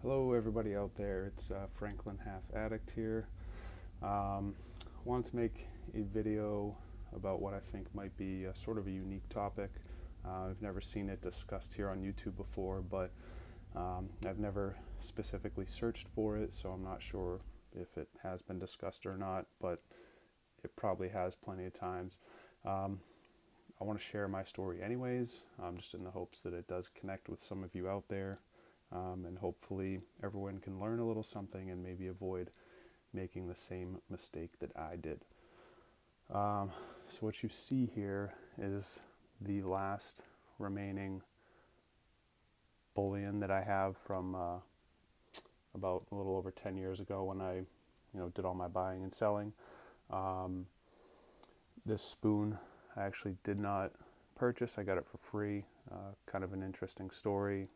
Hello, everybody out there. It's Franklin.Half.Addict here. Wanted to make a video about what I think might be a sort of a unique topic. I've never seen it discussed here on YouTube before, but I've never specifically searched for it, so I'm not sure if it has been discussed or not, but it probably has plenty of times. Um, I want to share my story anyways, just in the hopes that it does connect with some of you out there. And hopefully everyone can learn a little something and maybe avoid making the same mistake that I did. So what you see here is the last remaining bullion that I have from about a little over 10 years ago when I did all my buying and selling. Um, this spoon I actually did not purchase. I got it for free. Kind of an interesting story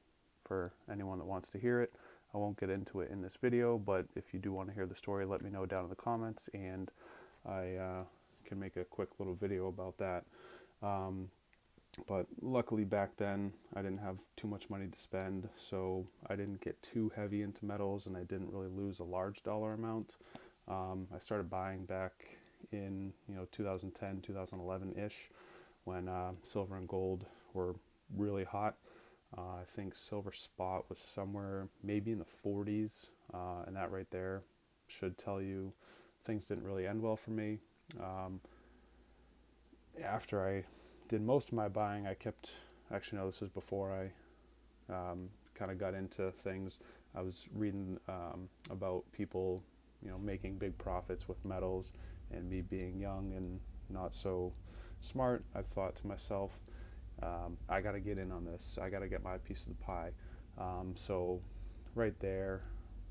for anyone that wants to hear it. I won't get into it in this video, but if you do want to hear the story, let me know down in the comments, and I can make a quick little video about that. But luckily back then I didn't have too much money to spend, so I didn't get too heavy into metals and I didn't really lose a large dollar amount. I started buying back in 2010, 2011-ish, when silver and gold were really hot. I think silver spot was somewhere maybe in the 40s, and that right there should tell you things didn't really end well for me. Um, After I did most of my buying, I kept, actually, no, this was before I kind of got into things. I was reading about people, making big profits with metals, and me being young and not so smart, I thought to myself, I got to get in on this. I got to get my piece of the pie. So right there,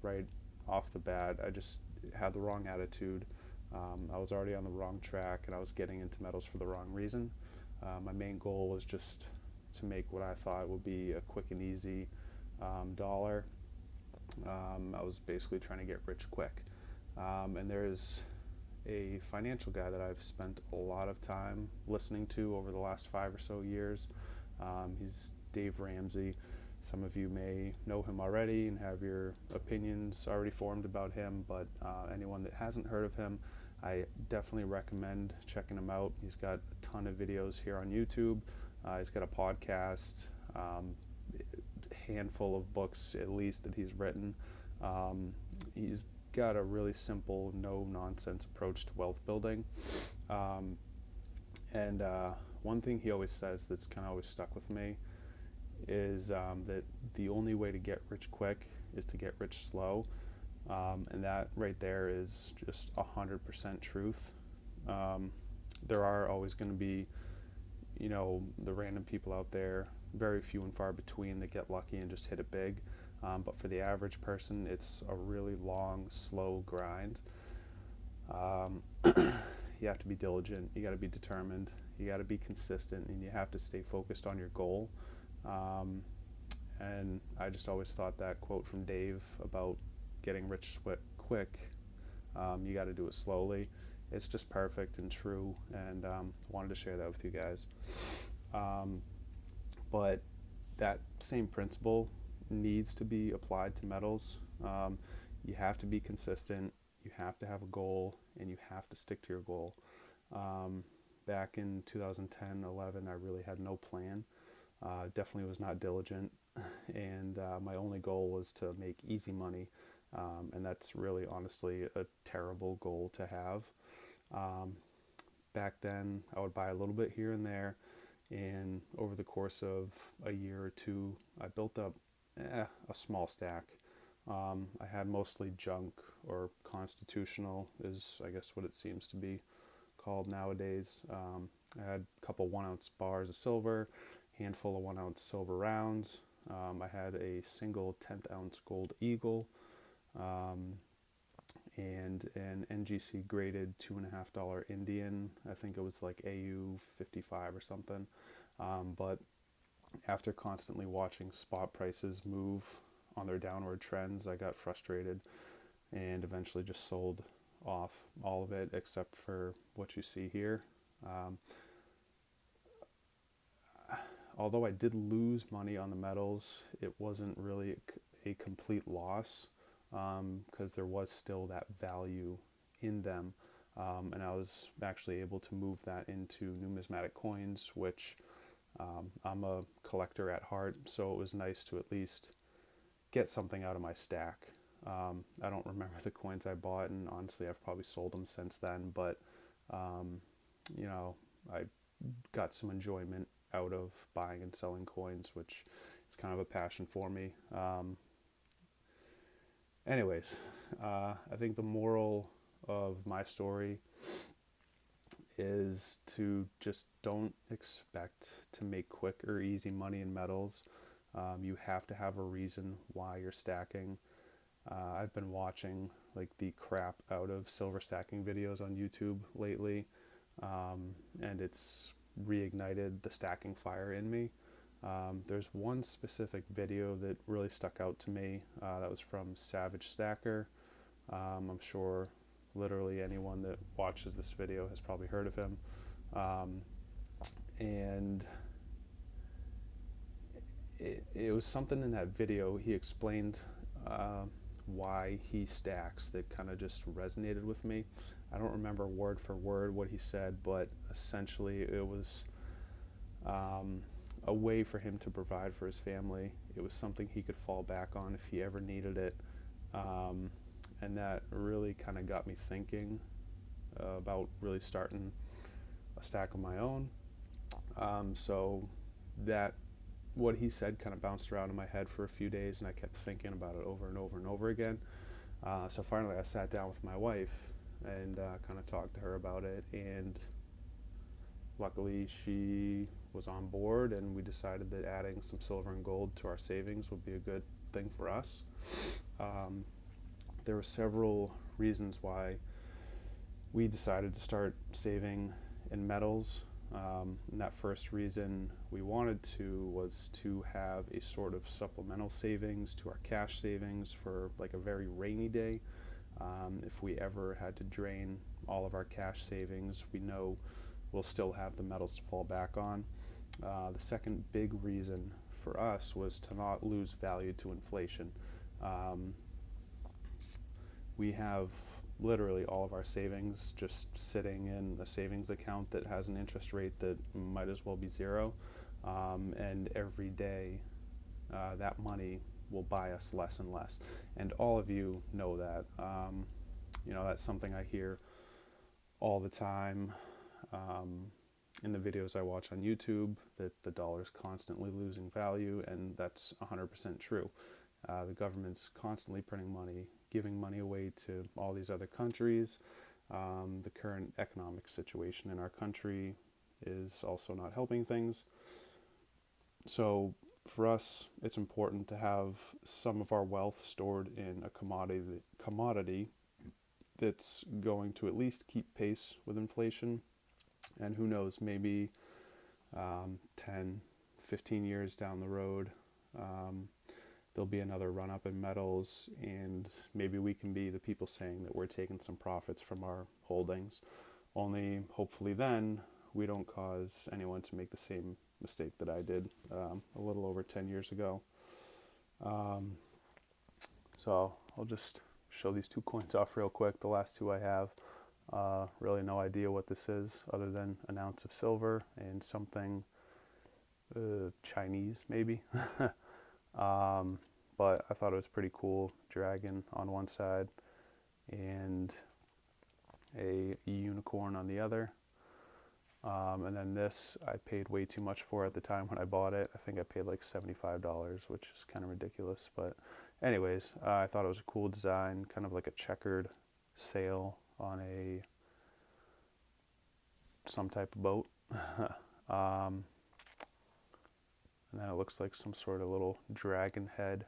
right off the bat, I just had the wrong attitude. I was already on the wrong track, and I was getting into metals for the wrong reason. My main goal was just to make what I thought would be a quick and easy dollar. I was basically trying to get rich quick. And there's a financial guy that I've spent a lot of time listening to over the last 5 or so years. He's Dave Ramsey. Some of you may know him already and have your opinions already formed about him, but anyone that hasn't heard of him, I definitely recommend checking him out. He's got a ton of videos here on YouTube. He's got a podcast, handful of books at least that he's written. He's got a really simple, no nonsense approach to wealth building. Um, and one thing he always says that's kind of always stuck with me is that the only way to get rich quick is to get rich slow. And that right there is just 100% truth. There are always going to be, the random people out there, very few and far between, that get lucky and just hit it big. But for the average person, it's a really long, slow grind. Um, you have to be diligent, you got to be determined, you got to be consistent, and you have to stay focused on your goal. Um, and I just always thought that quote from Dave about getting rich quick, you got to do it slowly. It's just perfect and true, and wanted to share that with you guys. Um, but that same principle needs to be applied to metals. You have to be consistent, you have to have a goal, and you have to stick to your goal. Um, Back in 2010, 11, I really had no plan. Definitely was not diligent, and my only goal was to make easy money, and that's really honestly a terrible goal to have. Um, Back then, I would buy a little bit here and there, and over the course of a year or two, I built up a small stack. I had mostly junk, or constitutional is I guess what it seems to be called nowadays. I had a couple 1 ounce bars of silver, handful of 1 ounce silver rounds. I had a single 10th ounce gold eagle, um, and an NGC graded $2.50 Indian. I think it was like AU 55 or something. But after constantly watching spot prices move on their downward trends, I got frustrated and eventually just sold off all of it except for what you see here. Um, Although I did lose money on the metals, it wasn't really a complete loss, because there was still that value in them. And I was actually able to move that into numismatic coins, which I'm a collector at heart, so it was nice to at least get something out of my stack. I don't remember the coins I bought, and honestly, I've probably sold them since then, but um, you know, I got some enjoyment out of buying and selling coins, which is kind of a passion for me. Anyways, I think the moral of my story is to just don't expect to make quick or easy money in metals. You have to have a reason why you're stacking. I've been watching like the crap out of silver stacking videos on YouTube lately, and it's reignited the stacking fire in me. There's one specific video that really stuck out to me. That was from Savage Stacker. I'm sure literally anyone that watches this video has probably heard of him. And it was something in that video. He explained why he stacks that kind of just resonated with me. I don't remember word for word what he said, but essentially it was a way for him to provide for his family. It was something he could fall back on if he ever needed it. And that really kind of got me thinking about really starting a stack of my own. So that what he said kind of bounced around in my head for a few days, and I kept thinking about it over and over and over again. So finally I sat down with my wife and kind of talked to her about it, and luckily she was on board, and we decided that adding some silver and gold to our savings would be a good thing for us. There were several reasons why we decided to start saving in metals. And that first reason we wanted to was to have a sort of supplemental savings to our cash savings for like a very rainy day. If we ever had to drain all of our cash savings, we know we'll still have the metals to fall back on. The second big reason for us was to not lose value to inflation. We have literally all of our savings just sitting in a savings account that has an interest rate that might as well be zero. And every day that money will buy us less and less. And all of you know that. That's something I hear all the time in the videos I watch on YouTube, that the dollar's constantly losing value, and that's 100% true. The government's constantly printing money, giving money away to all these other countries. The current economic situation in our country is also not helping things. So for us, it's important to have some of our wealth stored in a commodity that's going to at least keep pace with inflation. And who knows, maybe 10, 15 years down the road, there'll be another run up in metals, and maybe we can be the people saying that we're taking some profits from our holdings. Only hopefully then we don't cause anyone to make the same mistake that I did a little over 10 years ago. So I'll just show these two coins off real quick. The last two I have, really no idea what this is other than an ounce of silver and something Chinese maybe. But I thought it was pretty cool. Dragon on one side and a unicorn on the other. And then this I paid way too much for at the time when I bought it. I think I paid like $75, which is kind of ridiculous. But anyways, I thought it was a cool design, kind of like a checkered sail on some type of boat. And then it looks like some sort of little dragon head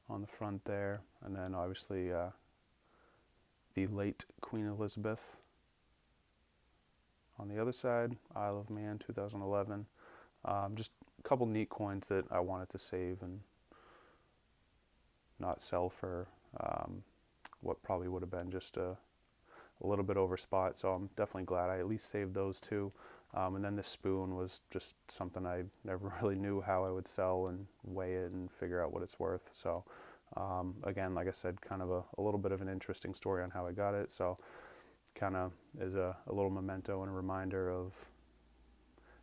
on the front there. And then obviously the late Queen Elizabeth on the other side, Isle of Man 2011. Just a couple neat coins that I wanted to save and not sell for what probably would have been just a little bit over spot. So I'm definitely glad I at least saved those two. And then this spoon was just something I never really knew how I would sell and weigh it and figure out what it's worth. So again, like I said, kind of a little bit of an interesting story on how I got it. So kind of is a little memento and a reminder of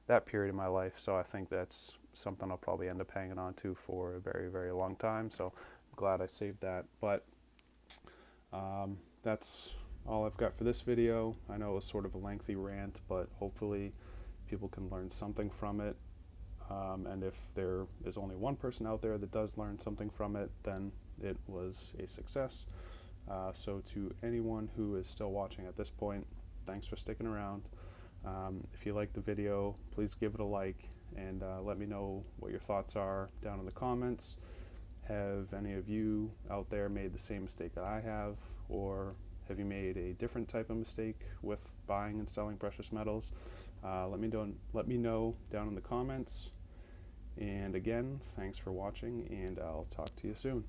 that period of my life. So I think that's something I'll probably end up hanging on to for a very, very long time. So I'm glad I saved that. But that's all I've got for this video. I know it was sort of a lengthy rant, but hopefully people can learn something from it. And if there is only one person out there that does learn something from it, then it was a success. So to anyone who is still watching at this point, thanks for sticking around. If you like the video, please give it a like and let me know what your thoughts are down in the comments. Have any of you out there made the same mistake that I have, or have you made a different type of mistake with buying and selling precious metals? Let me know down in the comments. And again, thanks for watching, and I'll talk to you soon.